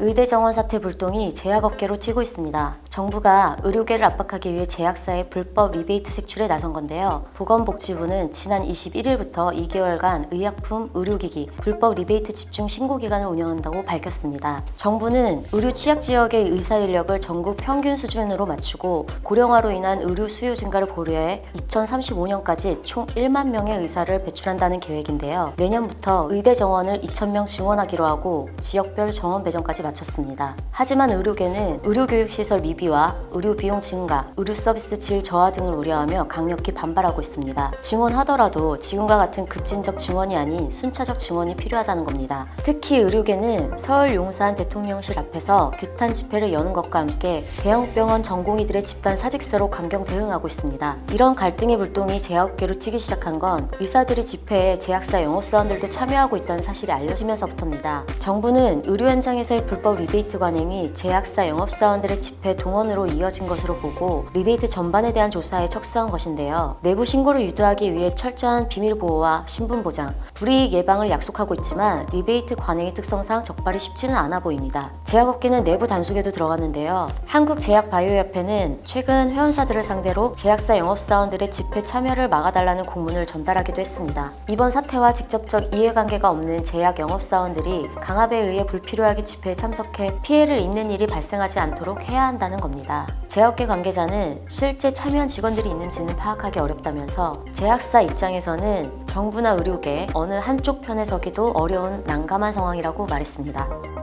의대 정원 사태 불똥이 제약업계로 튀고 있습니다. 정부가 의료계를 압박하기 위해 제약사의 불법 리베이트 색출에 나선 건데요. 보건복지부는 지난 21일부터 2개월간 의약품, 의료기기, 불법 리베이트 집중 신고 기간을 운영한다고 밝혔습니다. 정부는 의료 취약 지역의 의사 인력을 전국 평균 수준으로 맞추고 고령화로 인한 의료 수요 증가를 고려해 2035년까지 총 1만 명의 의사를 배출한다는 계획인데요. 내년부터 의대 정원을 2,000명 증원하기로 하고 지역별 정원 배정까지 마쳤습니다. 하지만 의료계는 의료교육시설 미비와 의료 비용 증가, 의료 서비스 질 저하 등을 우려하며 강력히 반발하고 있습니다. 증원하더라도 지금과 같은 급진적 증원이 아닌 순차적 증원이 필요하다는 겁니다. 특히 의료계는 서울 용산 대통령실 앞에서 규탄 집회를 여는 것과 함께 대형병원 전공의들의 집단 사직서로 강경 대응하고 있습니다. 이런 갈등의 불똥이 제약업계로 튀기 시작한 건 의사들이 집회에 제약사 영업사원들도 참여하고 있다는 사실이 알려지면서부터입니다. 정부는 의료 현장에서의 불법 리베이트 관행이 제약사 영업사원들의 집회 동원으로 이어진 것으로 보고 리베이트 전반에 대한 조사에 착수한 것인데요. 내부 신고를 유도하기 위해 철저한 비밀 보호와 신분 보장, 불이익 예방을 약속하고 있지만 리베이트 관행의 특성상 적발이 쉽지는 않아 보입니다. 제약업계는 내부 단속에도 들어갔는데요. 한국제약바이오협회는 최근 회원사들을 상대로 제약사 영업사원들의 집회 참여를 막아달라는 공문을 전달하기도 했습니다. 이번 사태와 직접적 이해관계가 없는 제약 영업사원들이 강압에 의해 불필요하게 집회에 참석해 피해를 입는 일이 발생하지 않도록 해야 한다는 겁니다. 제약계 관계자는 실제 참여한 직원들이 있는지는 파악하기 어렵다면서 제약사 입장에서는 정부나 의료계 어느 한쪽 편에 서기도 어려운 난감한 상황이라고 말했습니다.